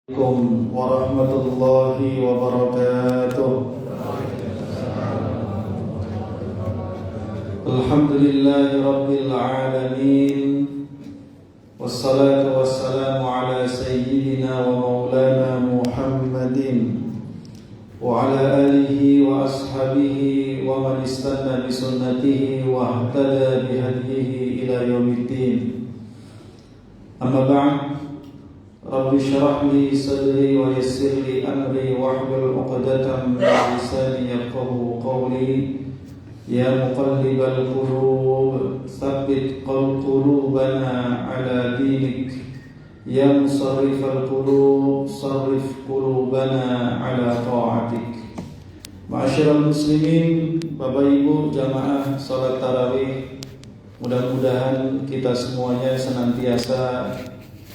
Assalamualaikum warahmatullahi wabarakatuh. Alhamdulillahi rabbil alamin. Wassalatu wassalamu ala sayyidina wa maulana Muhammadin wa ala alihi wa ashabihi wa man istanna bi sunnatihi wa ihtada bi hadihi ila yaumiddin. Amma ba'd. Rabbi syrah li sadri wa yassir li amri wahlul 'uqdatam min lisani yafqahu qawli. Ya muqallibal qulub tsabbit qulubana ala dinik. Ya musarrifal qulub sarrif qulubana ala ta'atik. Ma'asyiral muslimin, Bapak Ibu jamaah salat tarawih, mudah-mudahan kita semuanya senantiasa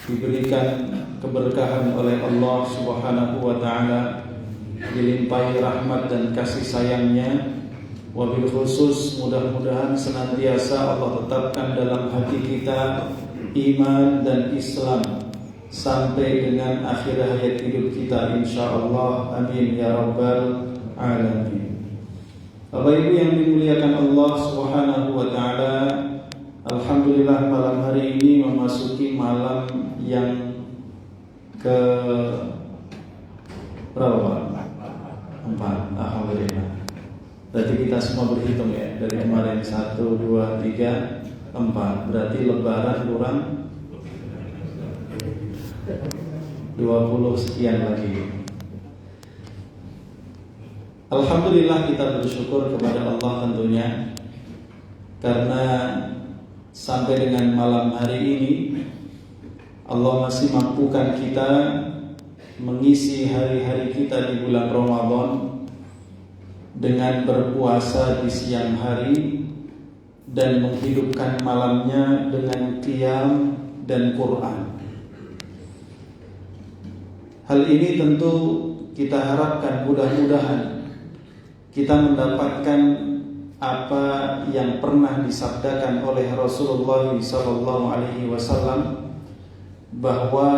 diberikan keberkahan oleh Allah Subhanahu wa taala, dilimpahi rahmat dan kasih sayangnya. Wabil khusus mudah-mudahan senantiasa Allah tetapkan dalam hati kita iman dan Islam sampai dengan akhir hayat hidup kita insyaallah. Amin ya rabbal alamin. Bapak Ibu yang dimuliakan Allah Subhanahu wa taala, alhamdulillah malam hari ini memasuki malam yang ke berapa? 4. Alhamdulillah. Berarti kita semua berhitung ya. Dari kemarin 1, 2, 3, 4. Berarti lebaran kurang 20 sekian lagi. Alhamdulillah kita bersyukur kepada Allah tentunya, karena sampai dengan malam hari ini Allah masih mampukan kita mengisi hari-hari kita di bulan Ramadan dengan berpuasa di siang hari dan menghidupkan malamnya dengan qiyam dan Quran. Hal ini tentu kita harapkan mudah-mudahan kita mendapatkan apa yang pernah disabdakan oleh Rasulullah SAW, bahwa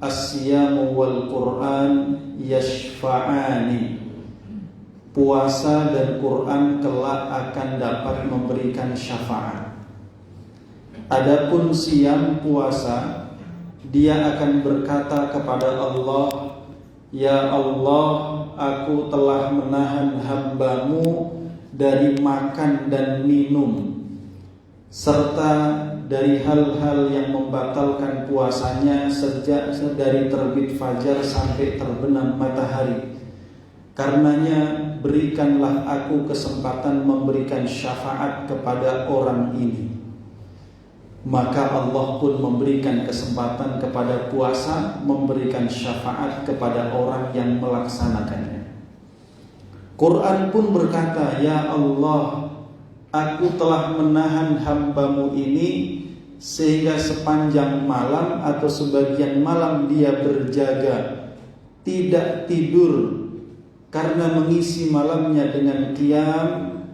as-siyamu wal Qur'an yashfa'ani. Puasa dan Quran kelak akan dapat memberikan syafaat. Adapun siam puasa, dia akan berkata kepada Allah, ya Allah, aku telah menahan hamba-Mu dari makan dan minum, serta dari hal-hal yang membatalkan puasanya sejak dari terbit fajar sampai terbenam matahari. Karenanya berikanlah aku kesempatan memberikan syafaat kepada orang ini. Maka Allah pun memberikan kesempatan kepada puasa, memberikan syafaat kepada orang yang melaksanakannya. Quran pun berkata, ya Allah, aku telah menahan hamba-Mu ini sehingga sepanjang malam atau sebagian malam dia berjaga, tidak tidur, karena mengisi malamnya dengan qiyam,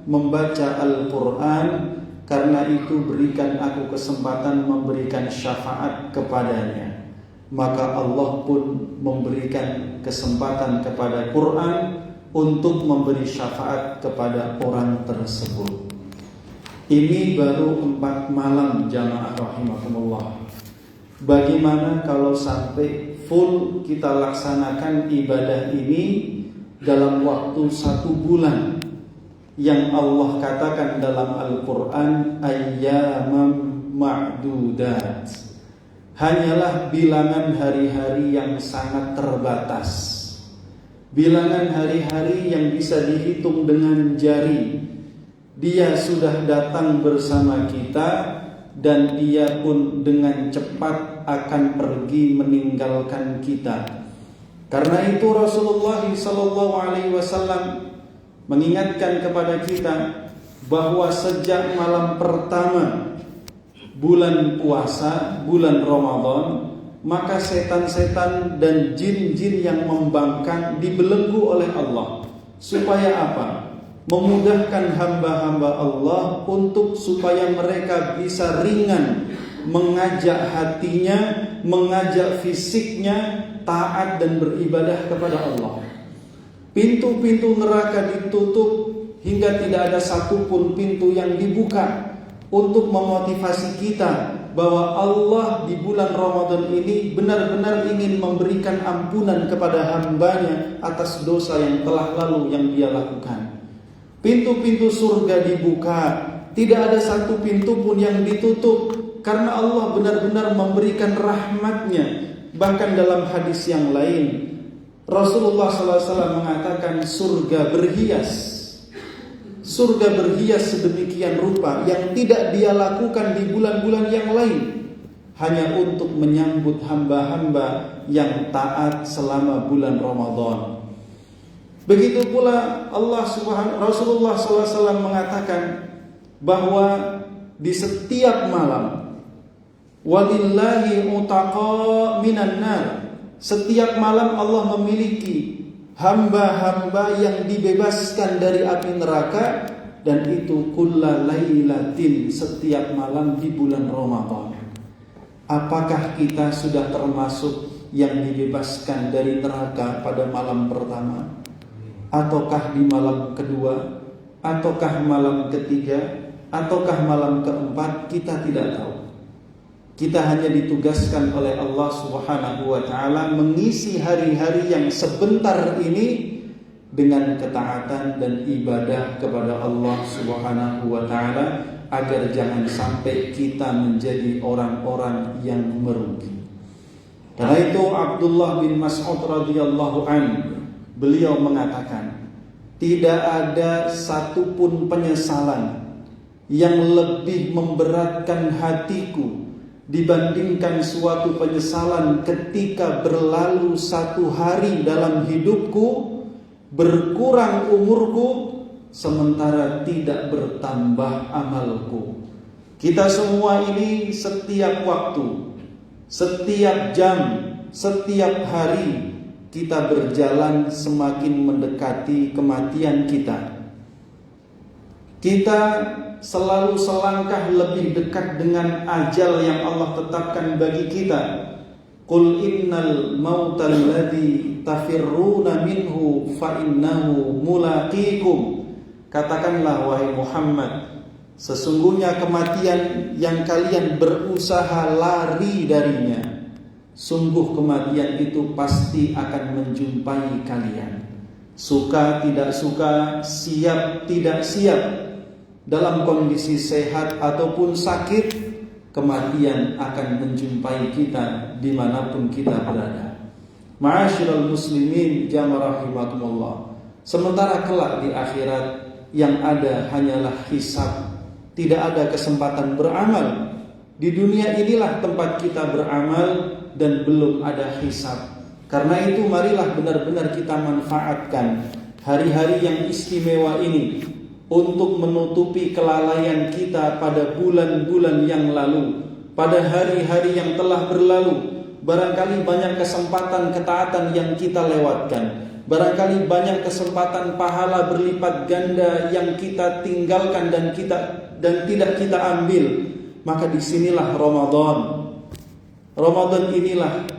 membaca Al-Quran. Karena itu berikan aku kesempatan memberikan syafaat kepadanya. Maka Allah pun memberikan kesempatan kepada Quran untuk memberi syafaat kepada orang tersebut. Ini baru 4 malam jamaah rahimakumullah. Bagaimana kalau sampai full kita laksanakan ibadah ini dalam waktu 1 bulan, yang Allah katakan dalam Al-Quran ayyamam ma'dudat, hanyalah bilangan hari-hari yang sangat terbatas, bilangan hari-hari yang bisa dihitung dengan jari. Dia sudah datang bersama kita dan dia pun dengan cepat akan pergi meninggalkan kita. Karena itu Rasulullah SAW mengingatkan kepada kita bahwa sejak malam pertama bulan puasa, bulan Ramadan, maka setan-setan dan jin-jin yang membangkang dibelenggu oleh Allah. Supaya apa? Memudahkan hamba-hamba Allah untuk supaya mereka bisa ringan mengajak hatinya, mengajak fisiknya taat dan beribadah kepada Allah. Pintu-pintu neraka ditutup hingga tidak ada satupun pintu yang dibuka untuk memotivasi kita bahwa Allah di bulan Ramadan ini benar-benar ingin memberikan ampunan kepada hambanya atas dosa yang telah lalu yang dia lakukan. Pintu-pintu surga dibuka, tidak ada satu pintu pun yang ditutup, karena Allah benar-benar memberikan rahmatnya. Bahkan dalam hadis yang lain, Rasulullah SAW mengatakan surga berhias sedemikian rupa yang tidak dia lakukan di bulan-bulan yang lain, hanya untuk menyambut hamba-hamba yang taat selama bulan Ramadan. Begitu pula Rasulullah SAW mengatakan bahwa di setiap malam, walillahi utaqa minan nar, setiap malam Allah memiliki hamba-hamba yang dibebaskan dari api neraka, dan itu kulla lailatin, setiap malam di bulan Ramadan. Apakah kita sudah termasuk yang dibebaskan dari neraka pada malam pertama? Ataukah di malam kedua? Ataukah malam ketiga? Ataukah malam keempat? Kita tidak tahu. Kita hanya ditugaskan oleh Allah Subhanahu wa ta'ala mengisi hari-hari yang sebentar ini dengan ketaatan dan ibadah kepada Allah Subhanahu wa ta'ala, agar jangan sampai kita menjadi orang-orang yang merugi. Karena itu Abdullah bin Mas'ud radhiyallahu anhu, beliau mengatakan, tidak ada satupun penyesalan yang lebih memberatkan hatiku dibandingkan suatu penyesalan ketika berlalu satu hari dalam hidupku, berkurang umurku, sementara tidak bertambah amalku. Kita semua ini setiap waktu, setiap jam, setiap hari kita berjalan semakin mendekati kematian kita. Kita selalu selangkah lebih dekat dengan ajal yang Allah tetapkan bagi kita. Qul innal mautal ladzi tafirruna minhu fa innahu mulaqikum. Katakanlah wahai Muhammad, sesungguhnya kematian yang kalian berusaha lari darinya, sungguh kematian itu pasti akan menjumpai kalian. Suka tidak suka, siap tidak siap, dalam kondisi sehat ataupun sakit, kematian akan menjumpai kita dimanapun kita berada. Ma'asyiral muslimin jamaah rahimakumullah. Sementara kelak di akhirat yang ada hanyalah hisab, tidak ada kesempatan beramal. Di dunia inilah tempat kita beramal dan belum ada hisab. Karena itu marilah benar-benar kita manfaatkan hari-hari yang istimewa ini untuk menutupi kelalaian kita pada bulan-bulan yang lalu, pada hari-hari yang telah berlalu. Barangkali banyak kesempatan ketaatan yang kita lewatkan, barangkali banyak kesempatan pahala berlipat ganda yang kita tinggalkan dan tidak kita ambil. Maka disinilah Ramadan inilah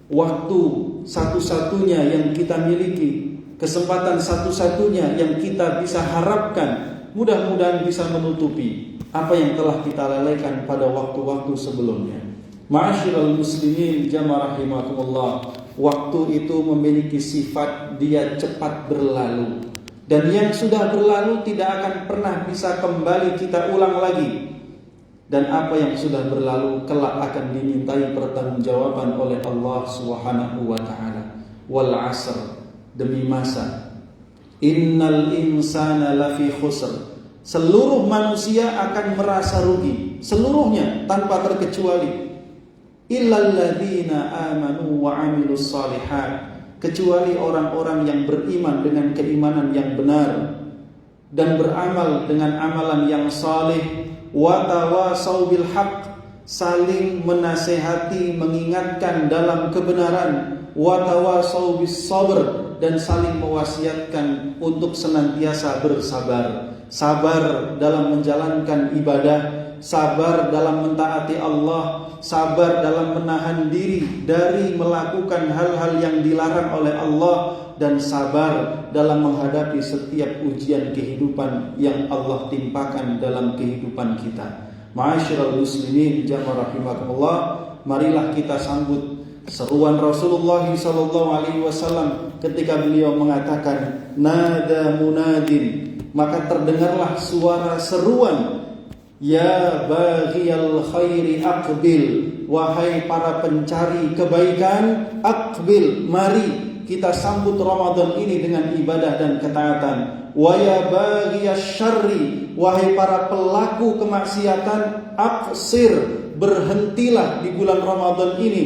waktu satu-satunya yang kita miliki, kesempatan satu-satunya yang kita bisa harapkan, mudah-mudahan bisa menutupi apa yang telah kita lalaikan pada waktu-waktu sebelumnya. Ma'asyiral muslimin jamaah rahimakumullah, waktu itu memiliki sifat dia cepat berlalu, dan yang sudah berlalu tidak akan pernah bisa kembali kita ulang lagi. Dan apa yang sudah berlalu kelak akan dimintai pertanggungjawaban oleh Allah Subhanahu wa ta'ala. Wal 'asr, demi masa, innal insana lafi khusr, seluruh manusia akan merasa rugi, seluruhnya tanpa terkecuali. Illal ladzina amanu wa 'amilus shalihat, kecuali orang-orang yang beriman dengan keimanan yang benar dan beramal dengan amalan yang saleh, wa tawasau bil haqq, saling menasehati mengingatkan dalam kebenaran, wa tawasau bis sabr, dan saling mewasiatkan untuk senantiasa bersabar, sabar dalam menjalankan ibadah, sabar dalam mentaati Allah, sabar dalam menahan diri dari melakukan hal-hal yang dilarang oleh Allah, dan sabar dalam menghadapi setiap ujian kehidupan yang Allah timpakan dalam kehidupan kita. Ma'asyiral muslimin jamaah rahimakumullah, marilah kita sambut seruan Rasulullah SAW ketika beliau mengatakan nada munadin, maka terdengarlah suara seruan, ya baghiyal khairi aqbil, wahai para pencari kebaikan, aqbil, mari kita sambut Ramadan ini dengan ibadah dan ketaatan. Wa ya baghiyasy syarri, wahai para pelaku kemaksiatan, aqsir, berhentilah di bulan Ramadan ini,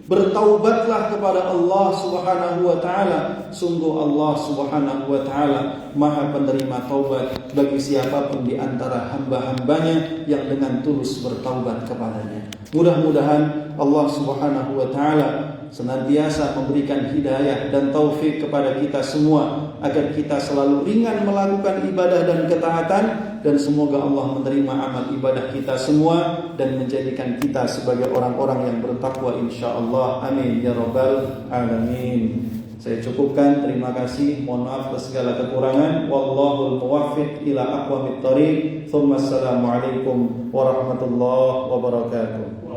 bertaubatlah kepada Allah Subhanahu wa taala. Sungguh Allah Subhanahu wa taala Maha penerima taubat bagi siapapun di antara hamba-hambanya yang dengan tulus bertaubat kepadanya. Mudah-mudahan Allah Subhanahu wa taala senantiasa memberikan hidayah dan taufik kepada kita semua agar kita selalu ringan melakukan ibadah dan ketaatan, dan semoga Allah menerima amal ibadah kita semua dan menjadikan kita sebagai orang-orang yang bertakwa insyaallah. Amin ya rabbal alamin. Saya cukupkan, terima kasih, mohon maaf atas segala kekurangan. Wallahul muwaffiq ila aqwamit thoriq. Assalamualaikum warahmatullahi wabarakatuh.